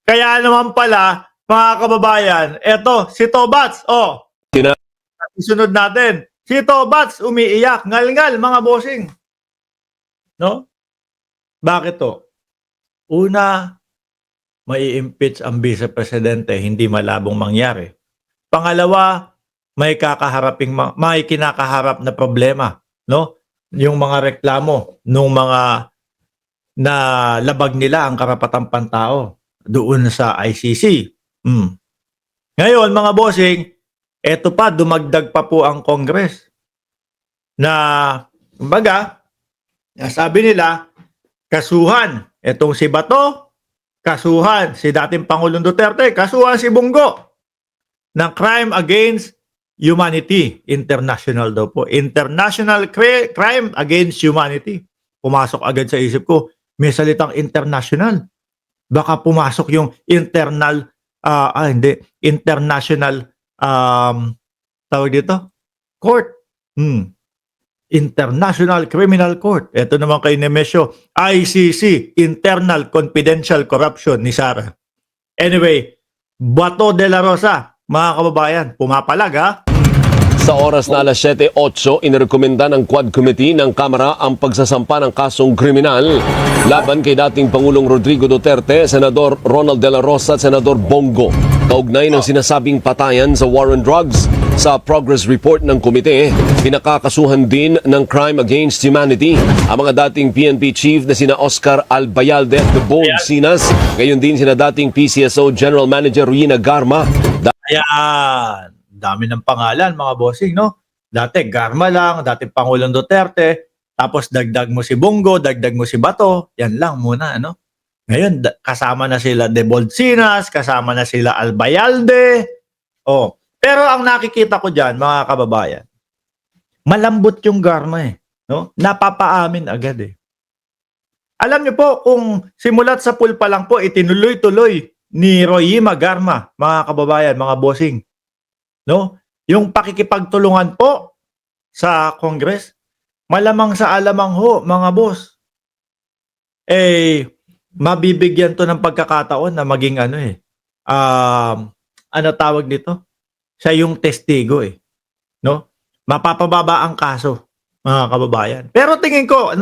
Kaya naman pala, mga kababayan, eto, si Tobats, Sina- isunod natin. Si Tobats, umiiyak, ngal-ngal, mga bossing. No? Bakit to? Una, mai-impeach ang Vice Presidente, hindi malabong mangyari. Pangalawa, may kinakaharap na problema, no? Yung mga reklamo nung mga na labag nila ang karapatang pantao doon sa ICC. Ngayon, mga bossing, eto pa, dumagdag pa po ang Congress na, kumbaga, sabi nila, kasuhan etong si Bato, kasuhan si dating Pangulong Duterte, kasuhan si Bongo ng Crime Against Humanity. International daw po. International Crime Against Humanity. Pumasok agad sa isip ko, may salitang international. Baka pumasok yung international tawag dito, court. International Criminal Court. Ito naman kay Nemesio, ICC, Internal Confidential Corruption ni Sara. Anyway, Bato de la Rosa, mga kababayan, pumapalag ha. Sa oras na alas 7:08, inirekomenda ng Quad Committee ng Kamara ang pagsasampa ng kasong kriminal laban kay dating Pangulong Rodrigo Duterte, Senador Ronald De La Rosa at Senador Bongo. Kaugnay ng sinasabing patayan sa war on drugs. Sa progress report ng komite, pinakakasuhan din ng Crime Against Humanity ang mga dating PNP chief na sina Oscar Albayalde at Bold Sinas, gayon din sina dating PCSO General Manager Rina Garma. Ayan, dami ng pangalan mga bossing, no? Dati Garma lang, dati Pangulong Duterte, tapos dagdag mo si Bongo, dagdag mo si Bato, yan lang muna, ano? Ngayon, kasama na sila De Bolsinas, kasama na sila Albayalde. Pero ang nakikita ko dyan, mga kababayan, malambot yung Garma no? Napapaamin agad Alam niyo po, kung simulat sa pool pa lang po, itinuloy-tuloy ni Royima Garma, mga kababayan, mga bossing. No? Yung pakikipagtulungan po sa Congress, malamang sa alamang ho, mga boss. Mabibigyan to ng pagkakataon na maging ano tawag dito? Siya yung testigo no? Mapapababa ang kaso, mga kababayan. Pero tingin ko,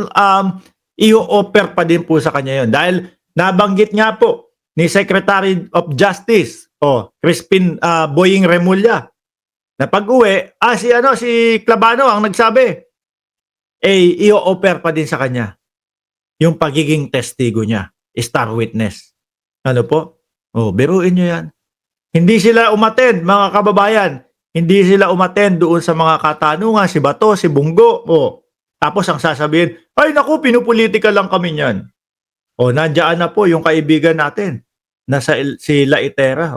i-offer pa din po sa kanya yon dahil nabanggit nga po ni Secretary of Justice, Crispin Boying Remulla, na pag-uwi, si Clavano ang nagsabi, i-offer pa din sa kanya yung pagiging testigo niya, star witness. Ano po? Biruin nyo yan. Hindi sila umattend, mga kababayan. Hindi sila umattend doon sa mga katanungan, si Bato, si Bongo. Tapos ang sasabihin, ay naku, pinupolitika lang kami niyan. Nandiyan na po yung kaibigan natin, si Laitera.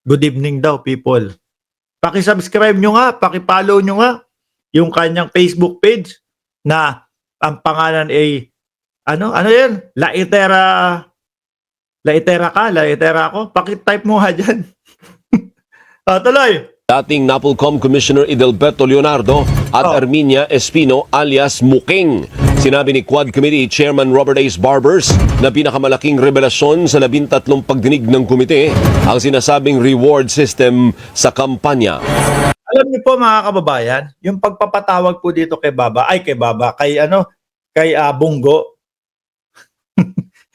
Good evening daw, people. Paki-subscribe nyo nga, paki-follow nyo nga yung kanyang Facebook page na ang pangalan ay, ano yan? Laitera ako. Paki-type mo nga dyan. Tuloy. Dating NAPOLCOM Commissioner Edelberto Leonardo at Arminia Espino alias Muking. Sinabi ni Quad Committee Chairman Robert Ace Barbers na pinakamalaking revelasyon sa 13 pagdinig ng komite ang sinasabing reward system sa kampanya. Alam niyo po mga kababayan, yung pagpapatawag po dito kay Bongo.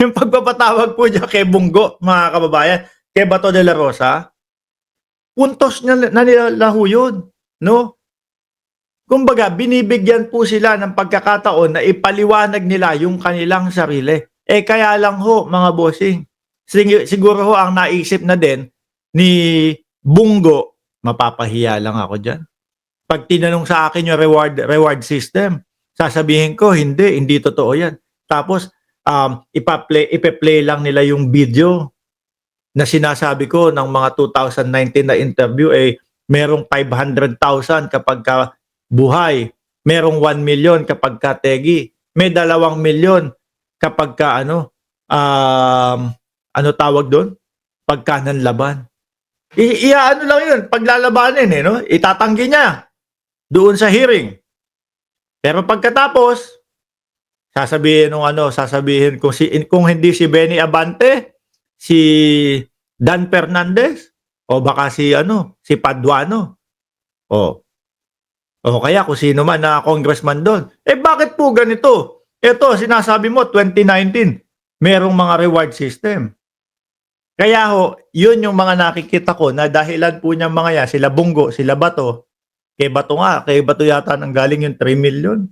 Yung pagpapatawag po niya kay Bongo, mga kababayan, kay Bato de la Rosa, puntos na nilaho yun, no? Kumbaga, binibigyan po sila ng pagkakataon na ipaliwanag nila yung kanilang sarili. Kaya lang ho, mga bossing, siguro ho ang naisip na din ni Bongo, mapapahiya lang ako dyan. Pag tinanong sa akin yung reward system, sasabihin ko, hindi totoo yan. Tapos, ipe-play lang nila yung video na sinasabi ko ng mga 2019 na interview, merong 500,000 kapag ka buhay, merong 1 million kapag ka tegi, may 2 milyon kapag ka tawag doon? Pagka nanlaban. Ano lang yun, paglalabanin no? Itatanggi niya doon sa hearing. Pero pagkatapos, sasabihin kung hindi si Benny Abante, si Dan Fernandez o baka si Paduano. O kaya kung sino man na congressman doon. Bakit po ganito? Ito, sinasabi mo 2019, merong mga reward system. Kaya yun yung mga nakikita ko na dahilan po niya mga yan, sila Bungo, sila Bato. Kay Bato yata nang galing yung 3 million.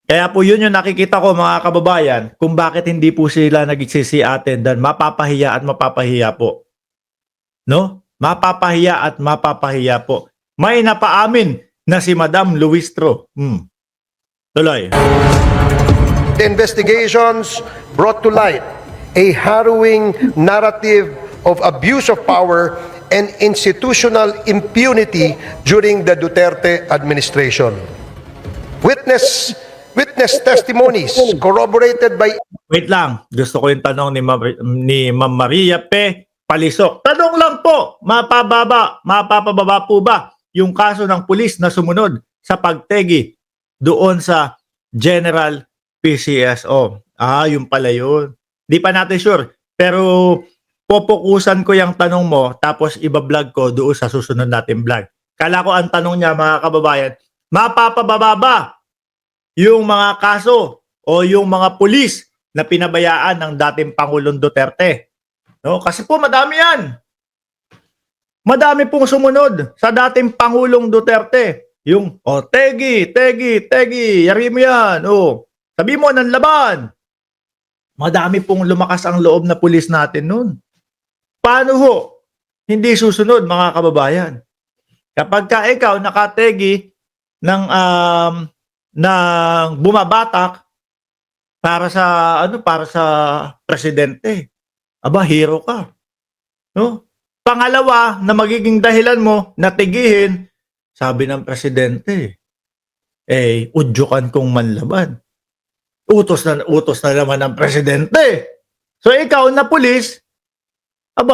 Kaya po yun yung nakikita ko mga kababayan kung bakit hindi po sila nagsisi-attendan. Mapapahiya at mapapahiya po. No? Mapapahiya at mapapahiya po. May napaamin na si Madam Luistro. Tuloy. The investigations brought to light a harrowing narrative of abuse of power and institutional impunity during the Duterte administration. Witness testimonies corroborated by... Wait lang. Gusto ko yung tanong ni Ma'am Maria P. Palisok. Tanong lang po, mapapababa po ba yung kaso ng pulis na sumunod sa pagtegi doon sa General PCSO? Yung pala yun. Di pa natin sure. Pero popokusan ko yung tanong mo tapos iba-vlog ko doon sa susunod natin vlog. Kala ko ang tanong niya mga kababayan, mapapababa ba yung mga kaso o yung mga pulis na pinabayaan ng dating Pangulong Duterte? No? Kasi po madami yan. Madami pong sumunod sa dating Pangulong Duterte. Yung, tegi, yari mo yan. Sabi mo, ng laban. Madami pong lumakas ang loob na pulis natin nun. Paano hindi susunod mga kababayan? Kapag ka ikaw nakategi ng bumabatak para sa presidente, hero ka. No? Pangalawa na magiging dahilan mo na tigihin, sabi ng presidente, udyukan kong manlaban. Utos na naman ng presidente. So ikaw na pulis,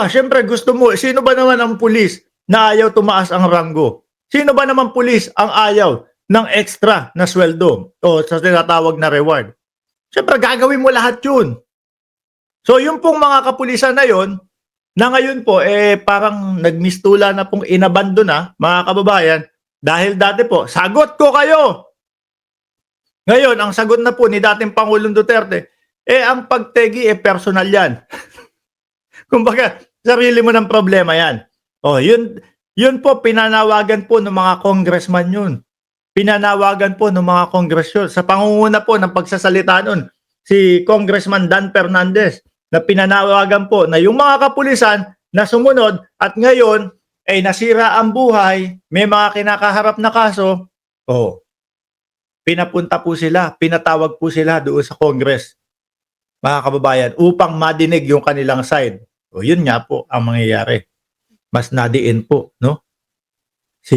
syempre gusto mo, sino ba naman ang pulis na ayaw tumaas ang ranggo? Sino ba naman pulis ang ayaw ng extra na sweldo o sa tinatawag na reward? Siyempre gagawin mo lahat yun. So yung pong mga kapulisan na yun, na ngayon po parang nagmistula na pong inabando na mga kababayan dahil dati po, sagot ko kayo! Ngayon, ang sagot na po ni dating Pangulong Duterte, ang pagtegi personal yan. Kumbaga, sarili mo ng problema yan. Yun po, pinanawagan po ng mga congressman yun. Pinanawagan po ng mga congressman. Sa pangunguna po ng pagsasalita nun, si Congressman Dan Fernandez, na pinanawagan po na yung mga kapulisan na sumunod at ngayon ay nasira ang buhay, may mga kinakaharap na kaso, pinapunta po sila, pinatawag po sila doon sa Congress, mga kababayan, upang madinig yung kanilang side. Yun nga po ang mangyayari. Mas nadiin po, no? Si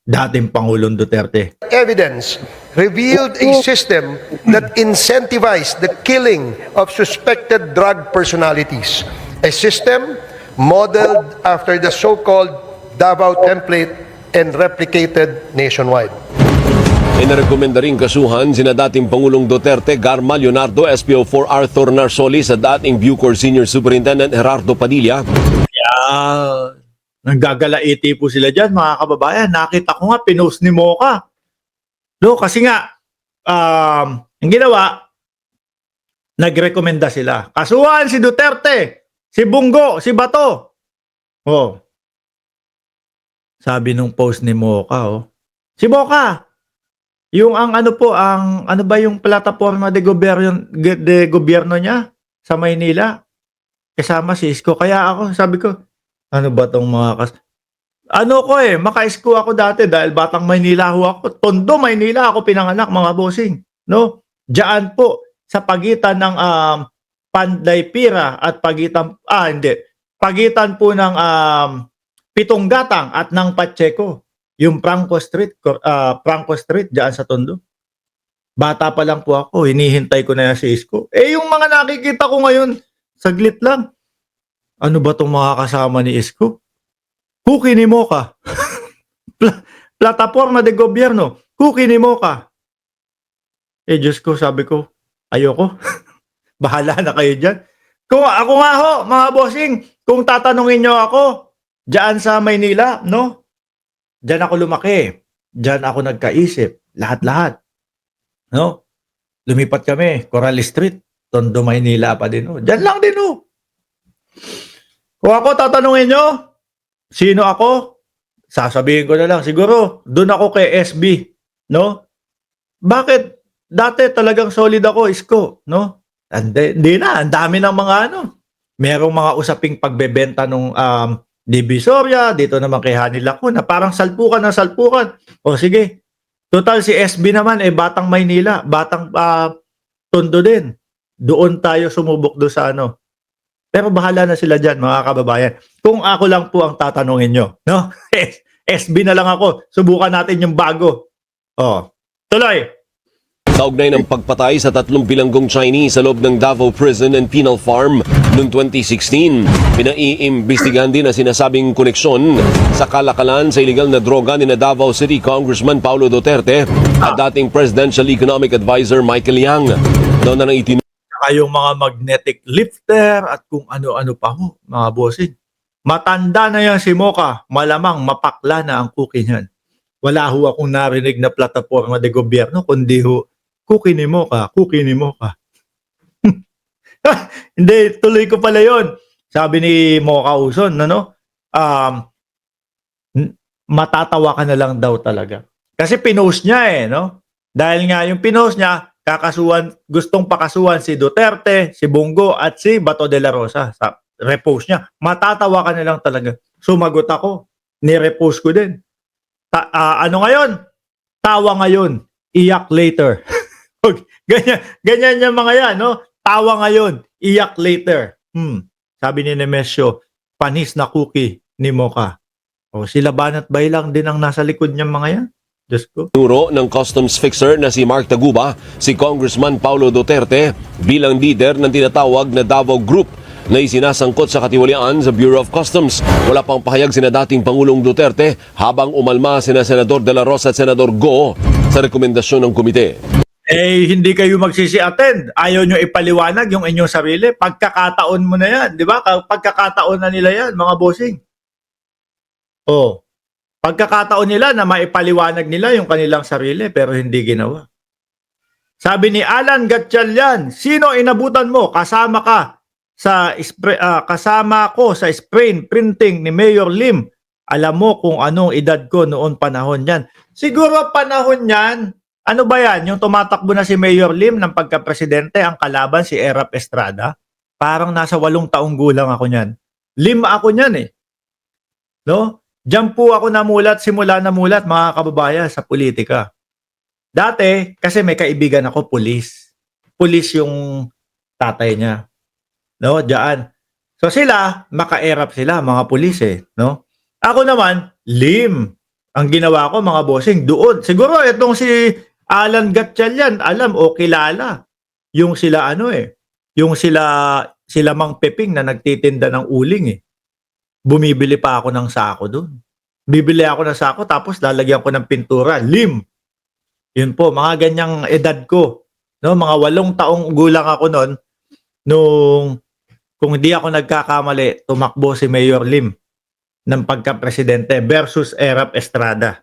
dating Pangulong Duterte. Evidence revealed a system that incentivized the killing of suspected drug personalities. A system modeled after the so-called Davao template and replicated nationwide. Inirekomenda rin kasuhan sina dating Pangulong Duterte, Garma Leonardo, SPO4 Arthur Narsolis at dating Bucor Senior Superintendent Gerardo Padilla. Nanggagalaiti po sila dyan, mga kababayan. Nakita ko nga, pinost ni Mocha. No, kasi nga, ang ginawa, nagrekomenda sila. Kasuhan si Duterte, si Bungo, si Bato. Sabi nung post ni Mocha, si Mocha, yung ano ba yung plataforma de gobyerno niya sa Maynila? Kasama si Isko. Kaya ako, sabi ko, ano ba tong mga maka-isko ako dati dahil batang Maynila ako. Tondo, Maynila ako pinanganak, mga bossing. No? Diyan po, sa pagitan ng Panday Pira at pagitan po ng Pitong Gatang at ng Pacheco. Yung Franco Street diyan sa Tondo. Bata pa lang po ako, hinihintay ko na yan si Isko. Yung mga nakikita ko ngayon, saglit lang. Ano ba itong mga kasama ni Isko? Cookie ni Mocha. Plataforma de gobyerno. Cookie ni Mocha. Diyos ko, sabi ko, ayoko. Bahala na kayo dyan. Kung ako nga ho, mga bossing, kung tatanungin nyo ako, dyan sa Maynila, no? Dyan ako lumaki. Dyan ako nagkaisip. Lahat-lahat. No? Lumipat kami, Coral Street, Tondo, Maynila pa din. Dyan lang din. Kung ako tatanungin nyo, sino ako? Sasabihin ko na lang, siguro, doon ako kay SB. No? Bakit? Dati talagang solid ako, Isko. No? Hindi na, ang dami ng mga merong mga usaping pagbebenta nung Divisoria, dito naman kay Hani Lacuna, parang salpukan na salpukan. O sige, total si SB naman, batang Maynila, batang Tondo din. Doon tayo sumubok doon sa Pero bahala na sila dyan, mga kababayan. Kung ako lang po ang tatanungin nyo, no? SB na lang ako, subukan natin yung bago. Tuloy. Kaugnay ng pagpatay sa 3 bilanggong Chinese sa loob ng Davao Prison and Penal Farm noong 2016, pinaiimbestigahan din na sinasabing koneksyon sa kalakalan sa illegal na droga ni Davao City Congressman Paulo Duterte at dating Presidential Economic Advisor Michael Yang. Daw na nang Yung mga magnetic lifter at kung ano-ano pa ho, mga bossing. Matanda na yan si Mocha, malamang mapakla na ang cookie niyan. Wala ho akong narinig na plataforma de gobyerno, kundi ho, cookie ni Mocha. Hindi, tuloy ko pala yon. Sabi ni Mocha Uson, matatawa ka na lang daw talaga. Kasi pinost niya no? Dahil nga yung pinost niya, gustong pakasuhan si Duterte, si Bongo at si Bato de la Rosa sa repost niya. Matatawa ka na lang talaga. Sumagot ako, ni-repost ko din. Ano ngayon? Tawa ngayon, iyak later. ganyan yung mga yan, no? Tawa ngayon, iyak later. Sabi ni Nemesio, panis na cookie ni Mocha. Sila Banat Baylang din ang nasa likod niyang mga yan. Diyos ko. Turo ng customs fixer na si Mark Taguba, si Congressman Paulo Duterte bilang leader ng tinatawag na Davao Group na isinasangkot sa katiwalian sa Bureau of Customs. Wala pang pahayag sina dating Pangulong Duterte habang umalma sina Senador De La Rosa at Senador Go sa rekomendasyon ng komite. Hindi kayo magsisi-attend. Ayaw nyo ipaliwanag yung inyong sarili. Pagkakataon mo na yan. Di ba? Pagkakataon na nila yan, mga bossing. Pagkakataon nila na maipaliwanag nila yung kanilang sarili pero hindi ginawa. Sabi ni Alan Gatchalian, sino inabutan mo? Kasama ko sa screen printing ni Mayor Lim. Alam mo kung anong edad ko noon panahon yan. Siguro panahon yan, ano ba yan? Yung tumatakbo na si Mayor Lim ng pagka-presidente, ang kalaban si Erap Estrada. Parang nasa 8 taong gulang ako niyan. Lim ako niyan No? Diyan po ako simula namulat mga kababayan sa politika. Dati, kasi may kaibigan ako, pulis. Pulis yung tatay niya. No? Diyan. So sila, maka-erap sila, mga pulis no? Ako naman, Lim. Ang ginawa ko, mga bossing, doon. Siguro itong si Alan Gatchalian, alam o kilala. Yung sila yung sila Mang Peping na nagtitinda ng uling Bumibili pa ako ng sako doon. Bibili ako ng sako tapos lalagyan ko ng pintura. Lim. Yun po, mga ganyang edad ko. No, mga 8 taong gulang ako noon nung kung hindi ako nagkakamali, tumakbo si Mayor Lim ng pagka-presidente versus Erap Estrada.